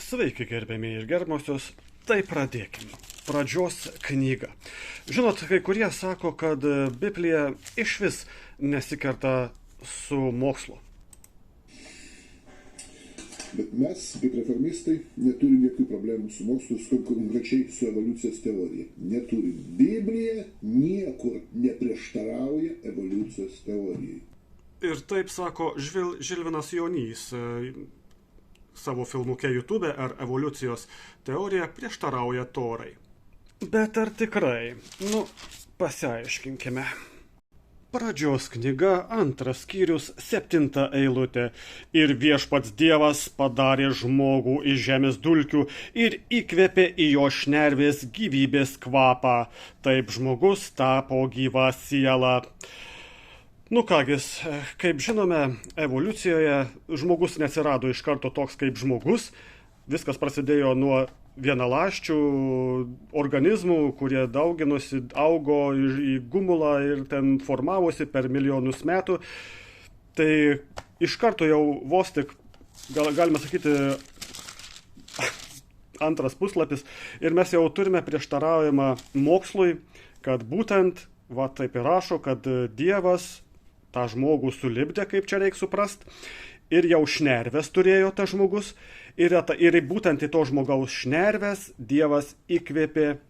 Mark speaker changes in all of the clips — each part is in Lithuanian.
Speaker 1: Sveiki, gerbėmiai ir gerbiamosios. Tai pradėkim. Pradžios knyga. Žinot, kai kurie sako, kad Biblija išvis nesikerta su mokslu.
Speaker 2: Bet mes, kaip reformistai, neturim jokių problemų su mokslu, konkrečiai su evoliucijos teorija. Neturim. Biblija niekur neprieštarauja evoliucijos teorijai.
Speaker 1: Ir taip sako Žilvinas Jonys savo filmuke YouTube, ar evoliucijos teorija prieštarauja torai. Bet ar tikrai? Pasiaiškinkime. Pradžios knyga, 2 skyrius, 7 eilutė. Ir viešpats Dievas padarė žmogų iš žemės dulkių ir įkvėpė į jo šnervės gyvybės kvapą. Taip žmogus tapo gyva siela. Kągis, kaip žinome, evoliucijoje žmogus neatsirado iš karto toks kaip žmogus. Viskas prasidėjo nuo vienaląsčių organizmų, kurie dauginosi, augo į gumulą ir ten formavosi per milijonus metų. Tai iš karto jau vos tik, galima sakyti, 2 puslapis. Ir mes jau turime prieštaraujamą mokslui, kad būtent, taip ir rašo, kad Dievas tą žmogų sulipdė, kaip čia reikia suprast, ir jau šnerves turėjo tas žmogus, ir būtent į to žmogaus šnerves Dievas įkvėpė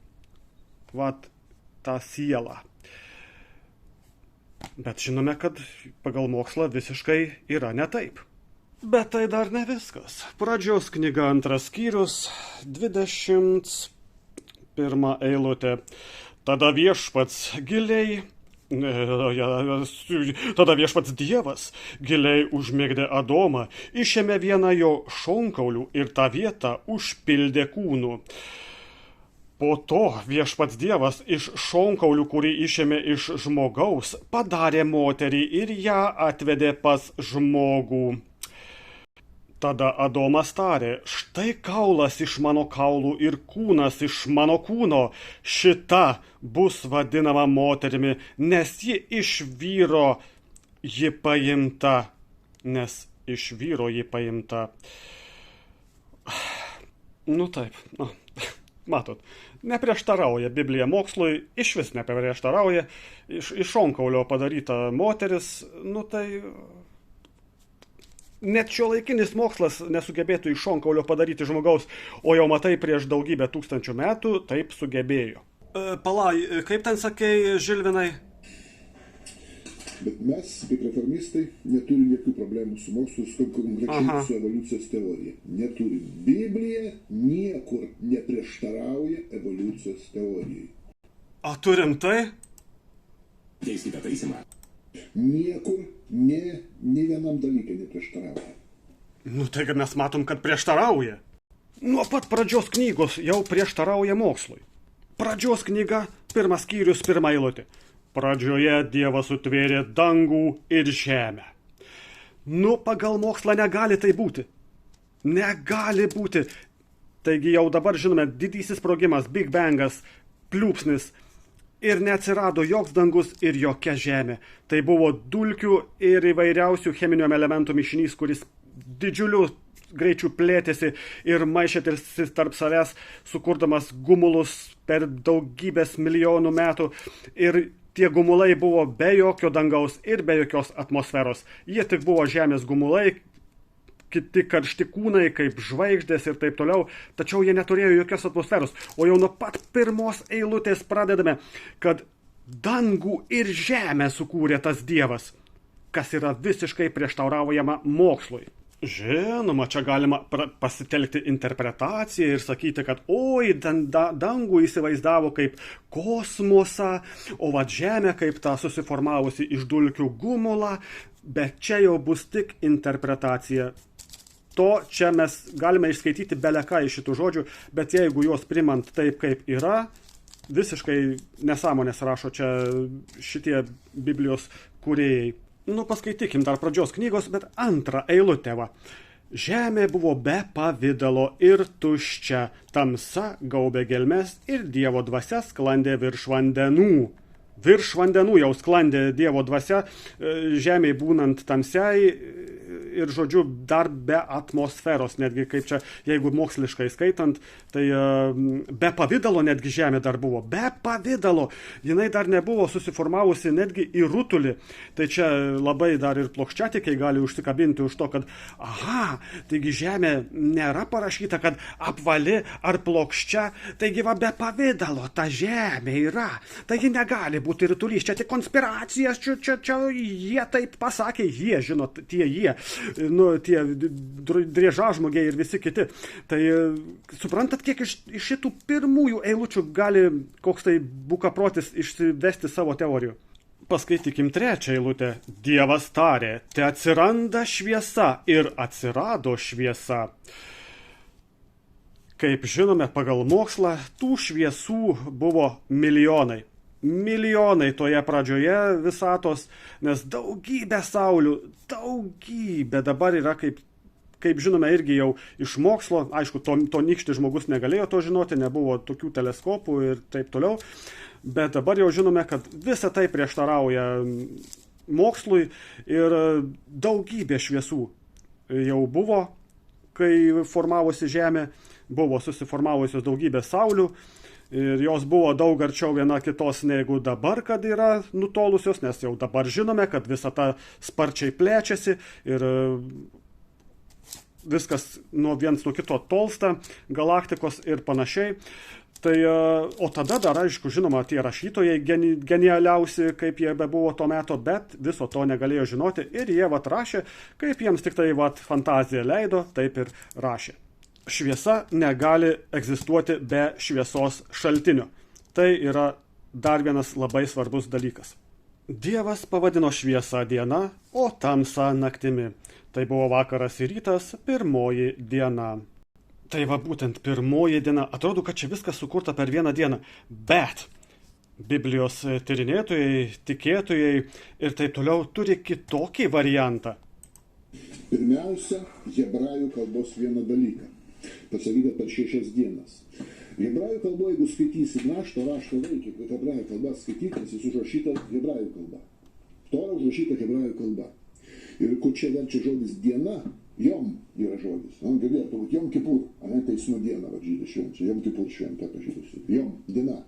Speaker 1: tą sielą. Bet žinome, kad pagal mokslą visiškai yra ne taip. Bet tai dar ne viskas. Pradžios knyga, 2 skyrius, 21 eilutė. Tada viešpats Dievas giliai užmigdė Adomą, išėmė vieną jo šonkaulių ir tą vietą užpildė kūnu. Po to viešpats Dievas iš šonkaulių, kurį išėmė iš žmogaus, padarė moterį ir ją atvedė pas žmogų. Tada Adomas tarė, štai kaulas iš mano kaulų ir kūnas iš mano kūno, šita bus vadinama moterimi, nes ji iš vyro ji paimta. Matot, neprieštarauja Biblija mokslui, išvis neprieštarauja, iš šonkaulio padaryta moteris, net šiuolaikinis mokslas nesugebėtų iš šonkaulio padaryti žmogaus, o jau matai prieš daugybę tūkstančių metų taip sugebėjo. Kaip ten sakei, Žilvinai?
Speaker 2: Bet mes, kaip reformistai, neturim jokių problemų su mokslu, konkrečiai su evoliucijos teorija. Neturim. Biblija niekur neprieštarauja evoliucijos teorijai.
Speaker 1: O turim tai?
Speaker 3: Keiskite taisymą.
Speaker 2: Niekur, ne vienam dalykui neprieštarauja.
Speaker 1: Taigi mes matom, kad prieštarauja. Nuo pat pradžios knygos jau prieštarauja mokslui. Pradžios knyga, 1 skyrius, 1 eilutė. Pradžioje Dievas sutvėrė dangų ir žemę. Pagal mokslą negali tai būti. Negali būti. Taigi jau dabar žinome, didysis sprogimas, Big Bangas, pliūpsnis. Ir neatsirado joks dangus ir jokia žemė. Tai buvo dulkių ir įvairiausių cheminių elementų mišinys, kuris didžiuliu greičiu plėtėsi ir maišėsi tarp savęs, sukurdamas gumulus per daugybės milijonų metų. Ir tie gumulai buvo be jokio dangaus ir be jokios atmosferos. Jie tik buvo žemės gumulai, kiti karšti kūnai, kaip žvaigždės ir taip toliau, tačiau jie neturėjo jokios atmosferos. O jau nuo pat 1 eilutės pradedame, kad dangų ir žemę sukūrė tas Dievas, kas yra visiškai prieštaraujama mokslui. Žinoma, čia galima pasitelkti interpretaciją ir sakyti, kad dangų įsivaizdavo kaip kosmosą, o žemę kaip tą susiformavusi iš dulkių gumulą, bet čia jau bus tik interpretacija. Čia mes galime išskaityti beleką iš šitų žodžių, bet jeigu juos primant taip, kaip yra, visiškai nesąmonės rašo čia šitie Biblijos kūrėjai. Paskaitykim dar pradžios knygos, bet 2 eilutė. Žemė buvo be pavidalo ir tuščia, tamsa gaubė gelmes ir Dievo dvasia sklandė virš vandenų. Virš vandenų jau sklandė Dievo dvasia, žemėje būnant tamsiai ir žodžiu, dar be atmosferos, netgi kaip čia, jeigu moksliškai skaitant, tai be pavydalo netgi Žemė dar buvo, be pavydalo, jinai dar nebuvo susiformavusi netgi į rutulį, tai čia labai dar ir plokščiatikiai gali užsikabinti už to, kad aha, taigi Žemė nėra parašyta, kad apvali ar plokščia, taigi va be pavydalo ta Žemė yra, taigi negali būti rutulys, čia tik konspiracijas, čia jie taip pasakė, jie, žinot, tie driežažmogiai ir visi kiti. Tai suprantat, kiek iš šitų pirmųjų eilučių gali koks tai bukaprotis išsivesti savo teorijų. Paskaitykim trečią eilutę. Dievas tarė, te atsiranda šviesa ir atsirado šviesa. Kaip žinome, pagal mokslą, tų šviesų buvo milijonai. Milijonai toje pradžioje visatos, nes daugybė saulių, daugybė dabar yra, kaip žinome, irgi jau iš mokslo, aišku, to nykštis žmogus negalėjo to žinoti, nebuvo tokių teleskopų ir taip toliau, bet dabar jau žinome, kad visa tai prieštarauja mokslui ir daugybė šviesų jau buvo, kai formavosi Žemė, buvo susiformavusios daugybė saulių, ir jos buvo daug arčiau viena kitos negu dabar, kad yra nutolusios, nes jau dabar žinome, kad visata sparčiai plečiasi ir viskas viens nuo kito tolsta, galaktikos ir panašiai. Tai, o tada dar, aišku, žinoma, tie rašytojai genialiausi, kaip jie bebuvo to meto, bet viso to negalėjo žinoti ir jie rašė, kaip jiems tik tai fantazija leido, taip ir rašė. Šviesa negali egzistuoti be šviesos šaltinio. Tai yra dar vienas labai svarbus dalykas. Dievas pavadino šviesą diena, o tamsą naktimi. Tai buvo vakaras ir rytas, pirmoji diena. Tai va būtent pirmoji diena. Atrodo, kad čia viskas sukurta per vieną dieną. Bet Biblijos tyrinėtojai, tikėtojai ir taip toliau turi kitokį variantą.
Speaker 2: Pirmiausia, hebrajų kalbos vieną dalyką. Pasakyta per 6 dienas. Hebrajų kalboje, jeigu skaitysi raštą reikia, kad hebrajų kalba skaitytas, jis užrašyta hebrajų kalba. Tora užrašyta hebrajų kalba. Ir kur čia verčia žodis diena, jom yra žodis. Galėtų turbūt jom kipur, teismo diena, žydai švenčia, jom kipur šventą, žydai. Jom, diena.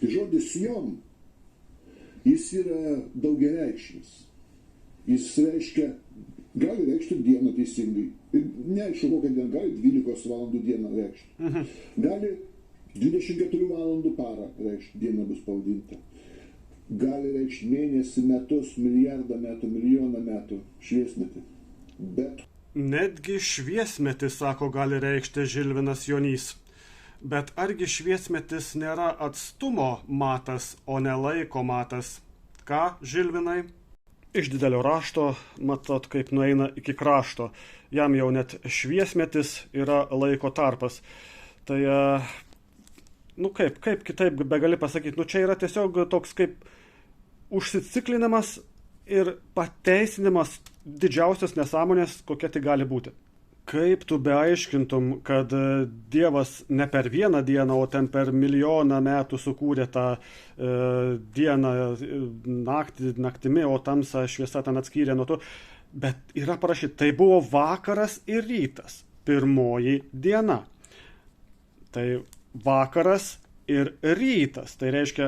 Speaker 2: Tai žodis jom, jis yra daugiareikšmis. Jis reiškia, gali reikšti dieną teisingai. Ir neaišku, kokią dieną gali 12 valandų dieną reikšti. Gali 24 valandų parą reikšti, diena bus pavadinta. Gali reikšti mėnesį, metus, milijardą metų, milijoną metų, šviesmetį. Bet
Speaker 1: netgi šviesmetis, sako, gali reikšti Žilvinas Jonys. Bet argi šviesmetis nėra atstumo matas, o ne laiko matas? Ką, Žilvinai? Iš didelio rašto, matot, kaip nueina iki krašto. Jam jau net šviesmetis yra laiko tarpas. Tai, kaip kitaip begali pasakyti, čia yra tiesiog toks kaip užsiciklinimas ir pateisinimas didžiausios nesąmonės, kokia tai gali būti. Kaip tu beaiškintum, kad Dievas ne per vieną dieną, o ten per milijoną metų sukūrė tą dieną, naktimi, o tamsą šviesa ten atskyrė nuo to. Bet yra parašyta, tai buvo vakaras ir rytas, pirmoji diena. Tai vakaras ir rytas, tai reiškia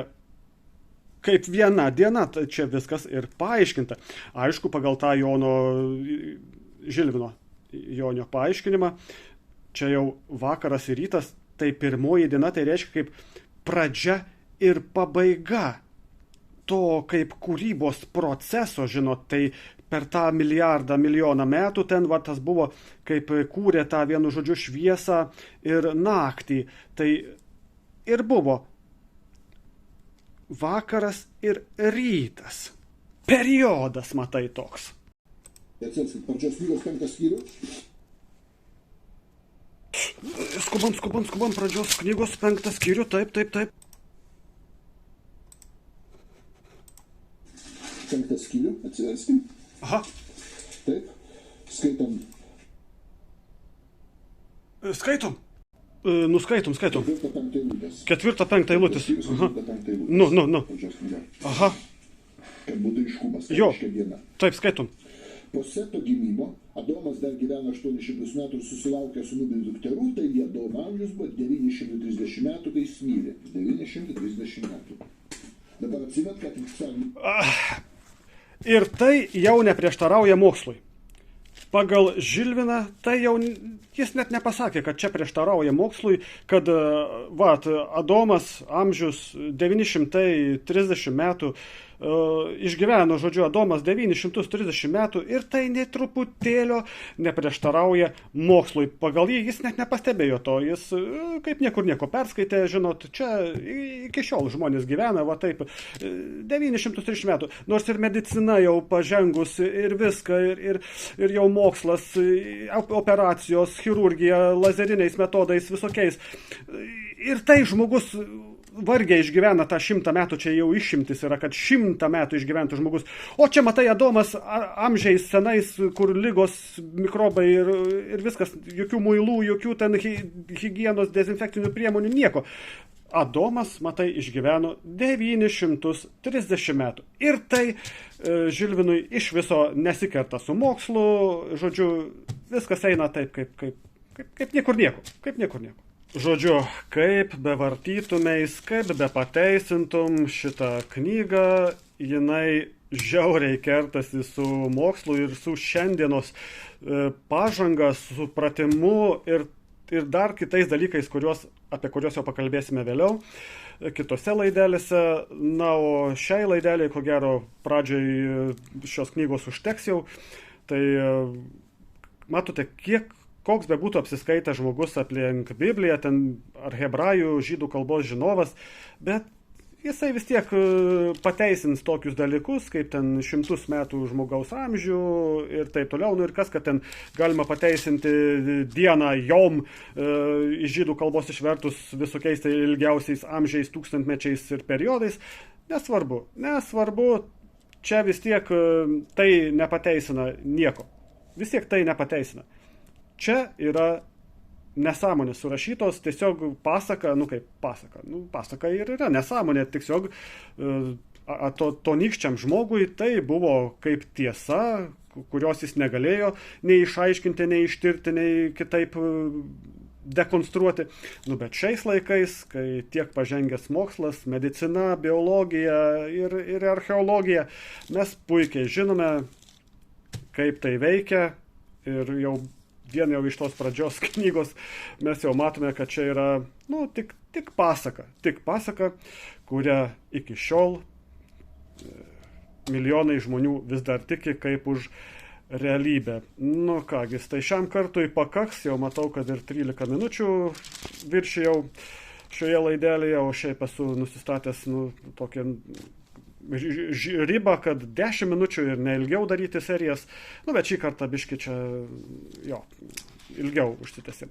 Speaker 1: kaip viena diena, tai čia viskas ir paaiškinta. Aišku, pagal tą Žilvino Jonio paaiškinimą, čia jau vakaras ir rytas, tai pirmoji diena, tai reiškia kaip pradžia ir pabaiga to kaip kūrybos proceso, žinot, tai per tą milijoną metų ten tas buvo, kaip kūrė tą vienu žodžiu šviesą ir naktį, tai ir buvo vakaras ir rytas. Periodas, matai, toks.
Speaker 2: Atsielskit, pradžios knygos 5 skyrius.
Speaker 1: Skubam, pradžios knygos 5 skyrių, taip.
Speaker 2: 5 skyrių, atsiverskim.
Speaker 1: Aha.
Speaker 2: Taip, skaitom.
Speaker 1: Skaitom. Nuskaitom.
Speaker 2: 4-5 eilutės.
Speaker 1: 4-5 eilutės. Aha.
Speaker 2: 4-5 eilutės.
Speaker 1: Nu. Aha.
Speaker 2: Kad būtų aiškumas,
Speaker 1: Jo.
Speaker 2: reiškia diena.
Speaker 1: Taip, skaitom.
Speaker 2: Po Seto gimimo Adomas dar gyveno 800 metų ir susilaukė sūnų bei dukterų, tai Adomo amžius buvo 930 metų, kai jis mirė. 930 metų. Dabar atsimet, kad
Speaker 1: Ir tai jau neprieštarauja mokslui. Pagal Žilviną, tai jau jis net nepasakė, kad čia prieštarauja mokslui, kad Adomas amžius 930 metų, išgyveno, žodžiu, Adomas 930 metų ir tai nei truputėlio neprieštarauja mokslui. Pagal jį jis net nepastebėjo to, jis kaip niekur nieko perskaitė, žinot, čia iki šiol žmonės gyvena, va taip, 930 metų, nors ir medicina jau pažengus ir viską, ir jau mokslas, operacijos, chirurgija, lazeriniais metodais visokiais. Ir tai žmogus vargiai išgyvena tą 100 metų, čia jau išimtis yra, kad 100 metų išgyventų žmogus. O čia matai Adomas amžiais senais, kur lygos, mikrobai ir viskas, jokių muilų, jokių ten higienos, dezinfekcinių priemonių, nieko. Adomas, matai, išgyveno 930 metų. Ir tai Žilvinui iš viso nesikerta su mokslu, žodžiu, viskas eina taip, kaip niekur nieko, kaip niekur nieko. Žodžiu, kaip bevartytumeis, kaip bepateisintum šitą knygą, jinai žiauriai kertasi su mokslu ir su šiandienos pažanga, supratimu ir dar kitais dalykais, apie kuriuos jau pakalbėsime vėliau, kitose laidelėse. Na, o šiai laideliai, ko gero, pradžiai šios knygos užteks jau. Tai matote, koks be būtų apsiskaitęs žmogus aplink Bibliją, ten ar hebrajų, žydų kalbos žinovas, bet jisai vis tiek pateisins tokius dalykus, kaip ten 100 metų žmogaus amžių ir taip toliau. Nu ir kas, kad ten galima pateisinti dieną jom iš žydų kalbos išvertus visokiais tai ilgiausiais amžiais, tūkstantmečiais ir periodais. Nesvarbu, čia vis tiek tai nepateisina nieko. Vis tiek tai nepateisina. Čia yra nesąmonės surašytos, tiesiog pasaka, kaip pasaka. Pasaka ir yra nesąmonė, tiesiog to nykščiam žmogui tai buvo kaip tiesa, kurios jis negalėjo nei išaiškinti, nei ištirti, nei kitaip dekonstruoti. Bet šiais laikais, kai tiek pažengęs mokslas, medicina, biologija ir archeologija, mes puikiai žinome, kaip tai veikia ir jau vien jau iš tos pradžios knygos mes jau matome, kad čia yra tik pasaka, kurią iki šiol milijonai žmonių vis dar tiki kaip už realybę. Kągi, tai šiam kartui pakaks, jau matau, kad ir 13 minučių viršijau šioje laidelėje, o šiaip esu nusistatęs tokią ribą, kad 10 minučių ir neilgiau daryti serijas, bet šį kartą biški čia, ilgiau užsitęsim.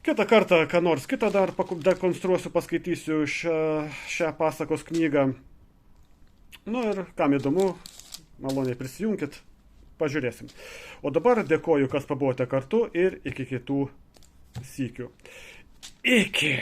Speaker 1: Kitą kartą, ką nors kitą dar dekonstruosiu, paskaitysiu šią pasakos knygą. Ir kam įdomu, maloniai prisijunkit, pažiūrėsim. O dabar dėkoju, kas pabuvote kartu ir iki kitų sykių. Iki!